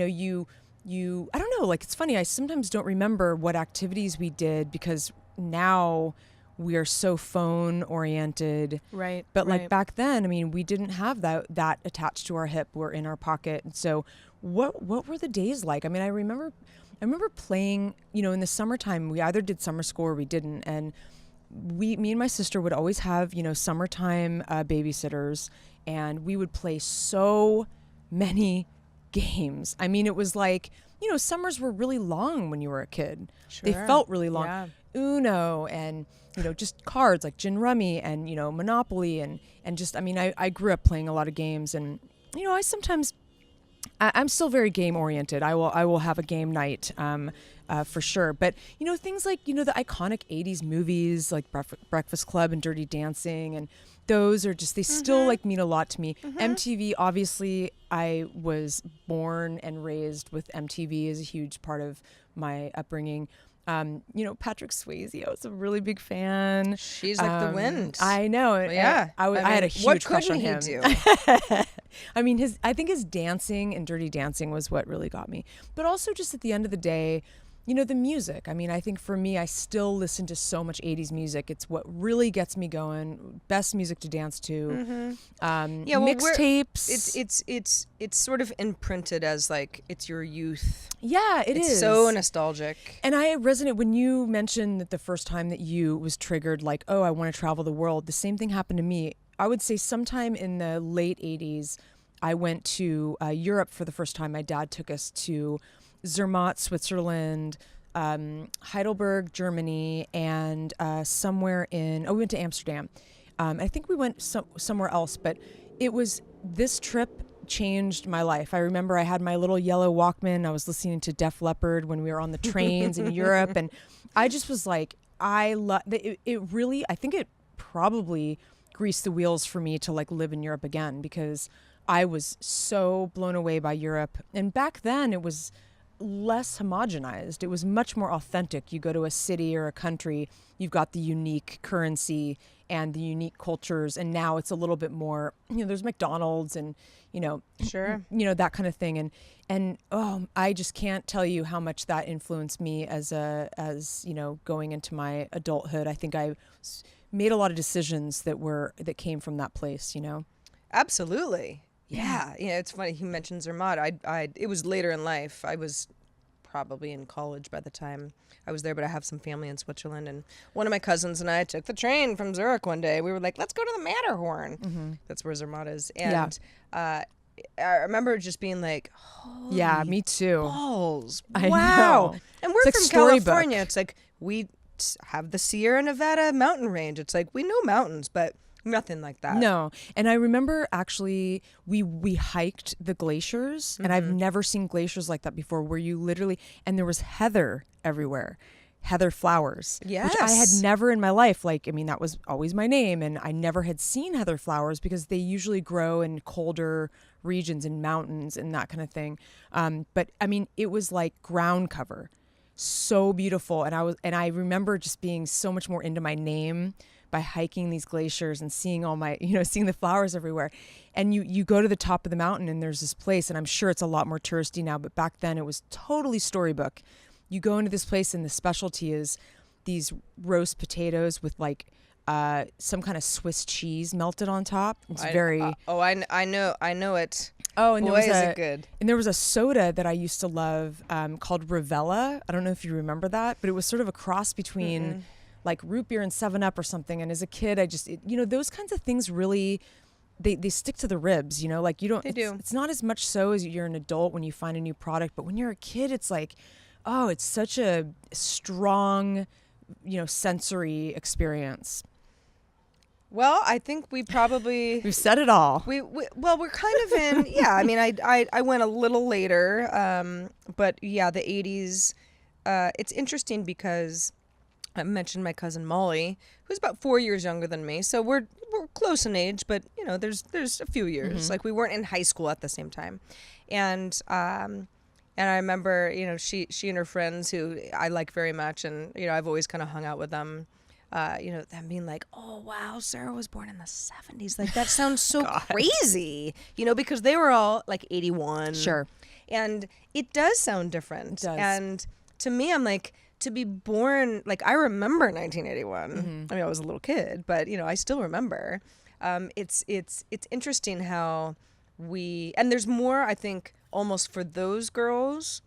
don't know, like, it's funny. I sometimes don't remember what activities we did because now we are so phone oriented. Right. But like back then, I mean, we didn't have that attached to our hip. We're in our pocket. And so what were the days like? I mean, I remember playing, in the summertime. We either did summer school or we didn't. And me and my sister would always have, summertime babysitters, and we would play so many games. I mean, it was like, summers were really long when you were a kid. Sure. They felt really long. Yeah. Uno and, just cards like Gin Rummy and, Monopoly and just, I mean, I grew up playing a lot of games, and, I'm still very game oriented. I will have a game night for sure. But, things like, the iconic 80s movies like Breakfast Club and Dirty Dancing, and those are just, they still like mean a lot to me. MTV, obviously, I was born and raised with MTV as a huge part of my upbringing. Patrick Swayze, I was a really big fan. She's like the wind. I know. Yeah. I had a huge crush on him. What couldn't he do? I mean, I think his dancing and Dirty Dancing was what really got me. But also just at the end of the day, the music. I mean, I think for me, I still listen to so much 80s music. It's what really gets me going. Best music to dance to. Mixtapes. It's sort of imprinted as like it's your youth. Yeah, it's is so nostalgic. And I resonate when you mentioned that the first time that you was triggered, like, oh, I want to travel the world. The same thing happened to me. I would say sometime in the late 80s, I went to Europe for the first time. My dad took us to Zermatt, Switzerland, Heidelberg, Germany, and we went to Amsterdam. I think we went somewhere else, but this trip changed my life. I remember I had my little yellow Walkman. I was listening to Def Leppard when we were on the trains in Europe, and I just was like, I think it probably greased the wheels for me to like live in Europe again, because I was so blown away by Europe. And back then it was less homogenized. It was much more authentic. You go to a city or a country, you've got the unique currency and the unique cultures, and now it's a little bit more, there's McDonald's and Sure. That kind of thing. And I just can't tell you how much that influenced me as going into my adulthood. I think I made a lot of decisions that came from that place, Absolutely. Yeah. It's funny. He mentioned Zermatt. It was later in life. I was probably in college by the time I was there, but I have some family in Switzerland. And one of my cousins and I took the train from Zurich one day. We were like, let's go to the Matterhorn. Mm-hmm. That's where Zermatt is. And I remember just being like, holy yeah, me too. Balls. I wow. know. And we're like from California. It's like we have the Sierra Nevada mountain range. It's like we know mountains, but nothing like that. No. And I remember actually we hiked the glaciers, and I've never seen glaciers like that before, where you literally, and there was heather everywhere. Heather flowers. Yes. Which I had never in my life. That was always my name, and I never had seen heather flowers because they usually grow in colder regions and mountains and that kind of thing. But it was like ground cover. So beautiful. And I remember just being so much more into my name by hiking these glaciers and seeing seeing the flowers everywhere. And you go to the top of the mountain, and there's this place, and I'm sure it's a lot more touristy now, but back then it was totally storybook. You go into this place, and the specialty is these roast potatoes with like some kind of Swiss cheese melted on top. It's I know it. Oh, and boy, is it good. And there was a soda that I used to love called Rivella. I don't know if you remember that, but it was sort of a cross between like root beer and 7-Up or something. And as a kid, those kinds of things really, they stick to the ribs, like you don't, it's not as much so as you're an adult when you find a new product. But when you're a kid, it's like, oh, it's such a strong, sensory experience. Well, I think we probably we've said it all. We're kind of in. Yeah, I went a little later, but yeah, the 80s. It's interesting because I mentioned my cousin Molly, who's about 4 years younger than me. So we're close in age, but you know, there's a few years. Like we weren't in high school at the same time. And I remember, you know, she and her friends who I like very much, and you know, I've always kind of hung out with them. You know, them being like, "Oh wow, Sarah was born in the 70s." Like that sounds so crazy. You know, because they were all like 81. Sure. And it does sound different. It does. And to me, I'm like, to be born, like I remember 1981. I mean, I was a little kid, but you know, I still remember. It's interesting how and there's more, I think, almost for those girls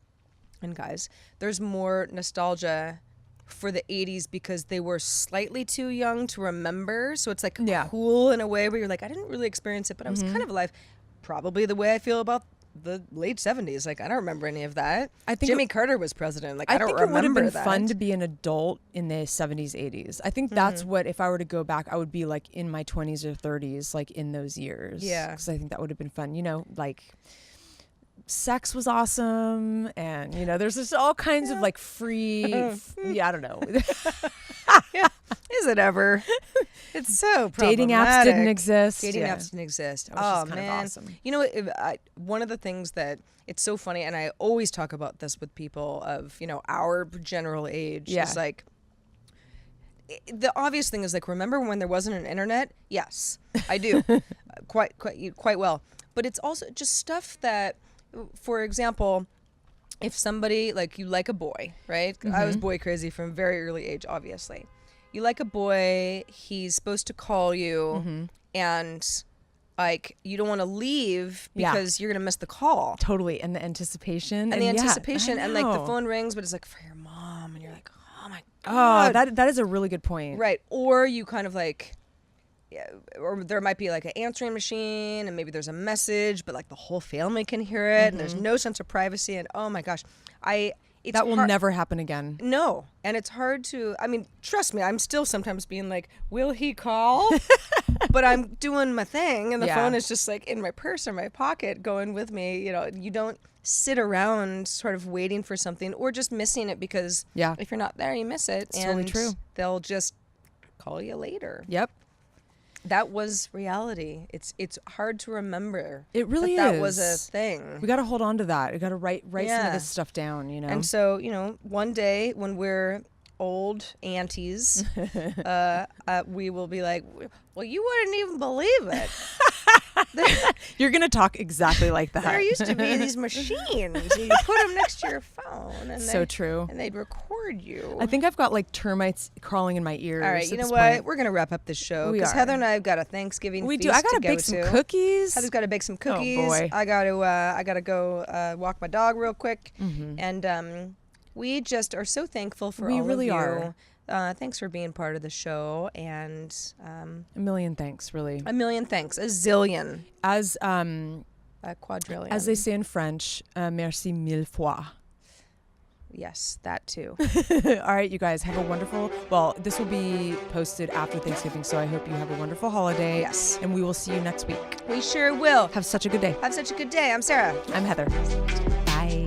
and guys, there's more nostalgia for the 80s because they were slightly too young to remember. So it's like cool in a way where you're like, I didn't really experience it, but I was kind of alive. Probably the way I feel about the late 70s. Like, I don't remember any of that. I think Jimmy Carter was president. Like, I don't remember that. I think it would have been fun to be an adult in the 70s, 80s. I think that's what, if I were to go back, I would be like in my 20s or 30s, like in those years. Yeah. Because I think that would have been fun. You know, like sex was awesome. And, you know, there's just all kinds of like free, I don't know. Yeah. Is it ever? It's so problematic. Dating apps didn't exist. Dating apps didn't exist. That was just kind of awesome. You know, one of the things that it's so funny, and I always talk about this with people of, you know, our general age. Yeah. Is like, the obvious thing is like, remember when there wasn't an internet? Yes, I do. quite well. But it's also just stuff that, for example, if somebody, like, you like a boy, right? I was boy crazy from a very early age, obviously. You like a boy, he's supposed to call you, and like you don't want to leave because you're gonna miss the call. Totally, and the anticipation, and like the phone rings, but it's like for your mom, and you're like, oh my god. Oh, that is a really good point. Right, or you kind of like, or there might be like an answering machine, and maybe there's a message, but like the whole family can hear it, and there's no sense of privacy, and oh my gosh, that will never happen again. No. And it's hard to, I mean, trust me, I'm still sometimes being like, will he call? But I'm doing my thing, and the phone is just like in my purse or my pocket going with me. You know, you don't sit around sort of waiting for something or just missing it because if you're not there, you miss it. It's totally true. They'll just call you later. Yep. That was reality. It's hard to remember. It really is. That was a thing. We got to hold on to that. We got to write some of this stuff down, you know. And so, you know, one day when we're old aunties, we will be like, well, you wouldn't even believe it. You're going to talk exactly like that. There used to be these machines. And you put them next to your phone. And so true. And they'd record you. I think I've got like termites crawling in my ears. All right, you know what? We're going to wrap up this show. Because Heather and I have got a Thanksgiving feast to go to. I got to bake some cookies. Heather's got to bake some cookies. Oh, boy. I got to go walk my dog real quick. And we just are so thankful for all of you. We really are. Thanks for being part of the show, and a million thanks, really. A million thanks, a zillion, as a quadrillion, as they say in French. Merci mille fois. Yes, that too. All right, you guys have a wonderful. Well, this will be posted after Thanksgiving, so I hope you have a wonderful holiday. Yes, and we will see you next week. We sure will. Have such a good day. Have such a good day. I'm Sarah. I'm Heather. Bye.